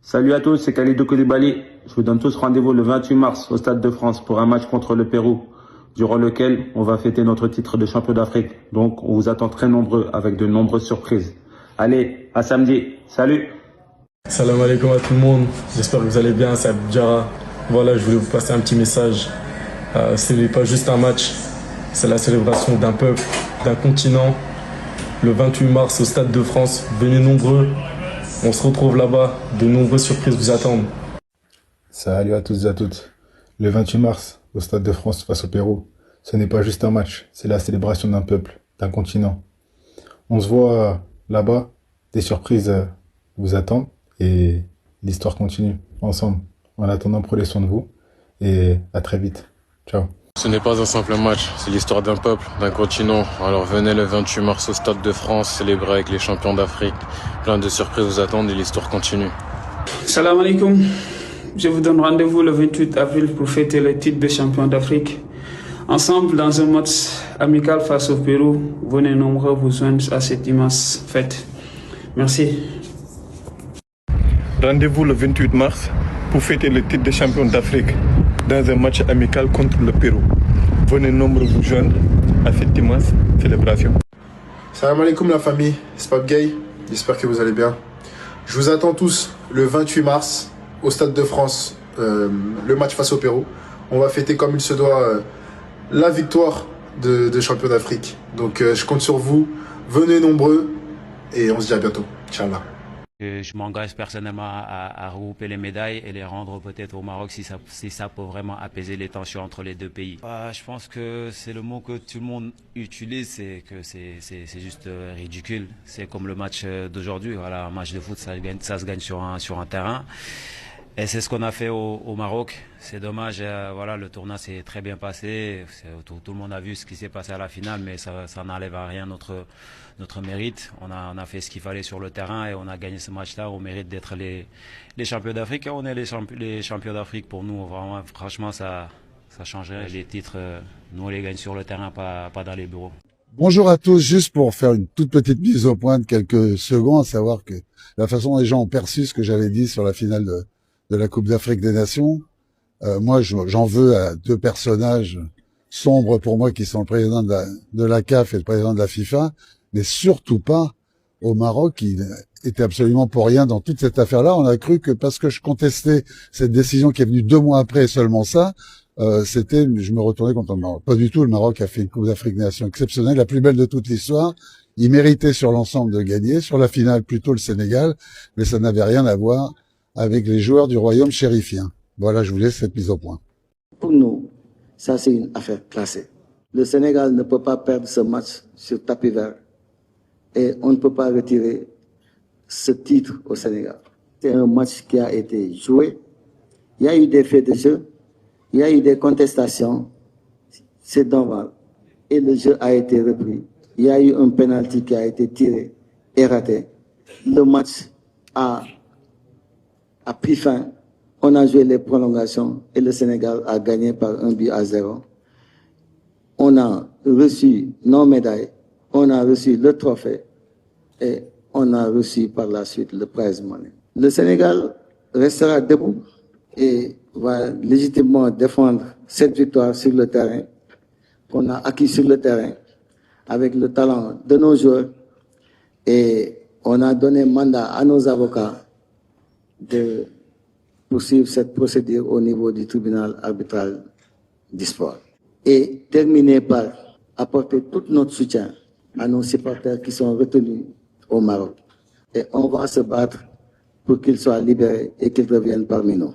Salut à tous, c'est Khalidou Koulibaly. Je vous donne tous rendez-vous le 28 mars au Stade de France pour un match contre le Pérou, durant lequel on va fêter notre titre de champion d'Afrique. Donc on vous attend très nombreux avec de nombreuses surprises. Allez, à samedi. Salut. Salam alaikum à tout le monde, j'espère que vous allez bien, c'est Abdjara. Voilà, je voulais vous passer un petit message. Ce n'est pas juste un match, c'est la célébration d'un peuple, d'un continent. Le 28 mars au Stade de France, venez nombreux, on se retrouve là-bas, de nombreuses surprises vous attendent. Salut à tous et à toutes. Le 28 mars, au Stade de France face au Pérou, ce n'est pas juste un match, c'est la célébration d'un peuple, d'un continent. On se voit là-bas, des surprises vous attendent et l'histoire continue ensemble. En attendant, prenez soin de vous et à très vite. Ciao. Ce n'est pas un simple match, c'est l'histoire d'un peuple, d'un continent. Alors venez le 28 mars au Stade de France, célébrer avec les champions d'Afrique. Plein de surprises vous attendent et l'histoire continue. Salam alaikum. Je vous donne rendez-vous le 28 avril pour fêter le titre de champion d'Afrique. Ensemble, dans un match amical face au Pérou, venez nombreux vous joindre à cette immense fête. Merci. Rendez-vous le 28 mars pour fêter le titre de champion d'Afrique dans un match amical contre le Pérou. Venez nombreux vous joindre à cette immense célébration. Salam alaikum la famille, c'est Pape Gay, j'espère que vous allez bien. Je vous attends tous le 28 mars au Stade de France, le match face au Pérou. On va fêter comme il se doit la victoire de champion d'Afrique. Donc je compte sur vous, venez nombreux et on se dit à bientôt. Inch'Allah. Je m'engage personnellement à regrouper les médailles et les rendre peut-être au Maroc si ça peut vraiment apaiser les tensions entre les deux pays. Je pense que c'est le mot que tout le monde utilise, c'est que c'est juste ridicule. C'est comme le match d'aujourd'hui. Voilà, un match de foot, ça se gagne sur un terrain. Et c'est ce qu'on a fait au Maroc. C'est dommage, voilà, le tournoi s'est très bien passé. Tout le monde a vu ce qui s'est passé à la finale, mais ça n'enlève à rien notre mérite. On a fait ce qu'il fallait sur le terrain et on a gagné ce match-là. On mérite d'être les champions d'Afrique. On est les champions d'Afrique pour nous. Vraiment, franchement, ça changerait les titres. Nous, on les gagne sur le terrain, pas dans les bureaux. Bonjour à tous, juste pour faire une toute petite mise au point de quelques secondes, à savoir que la façon dont les gens ont perçu ce que j'avais dit sur la finale de la Coupe d'Afrique des Nations, moi j'en veux à deux personnages sombres pour moi qui sont le président de la CAF et le président de la FIFA, mais surtout pas au Maroc qui était absolument pour rien dans toute cette affaire-là. On a cru que parce que je contestais cette décision qui est venue 2 mois après seulement ça, je me retournais contre le Maroc. Pas du tout, le Maroc a fait une Coupe d'Afrique des Nations exceptionnelle, la plus belle de toute l'histoire. Il méritait sur l'ensemble de gagner, sur la finale plutôt le Sénégal, mais ça n'avait rien à voir avec les joueurs du royaume chérifien. Voilà, je vous laisse cette mise au point. Pour nous, ça c'est une affaire classée. Le Sénégal ne peut pas perdre ce match sur tapis vert et on ne peut pas retirer ce titre au Sénégal. C'est un match qui a été joué. Il y a eu des faits de jeu, il y a eu des contestations, c'est normal. Et le jeu a été repris. Il y a eu un penalty qui a été tiré et raté. Le match a pris fin, on a joué les prolongations et le Sénégal a gagné par 1-0. On a reçu nos médailles, on a reçu le trophée et on a reçu par la suite le prize money. Le Sénégal restera debout et va légitimement défendre cette victoire sur le terrain qu'on a acquis sur le terrain avec le talent de nos joueurs et on a donné mandat à nos avocats de poursuivre cette procédure au niveau du tribunal arbitral du sport. Et terminer par apporter tout notre soutien à nos supporters qui sont retenus au Maroc. Et on va se battre pour qu'ils soient libérés et qu'ils reviennent parmi nous.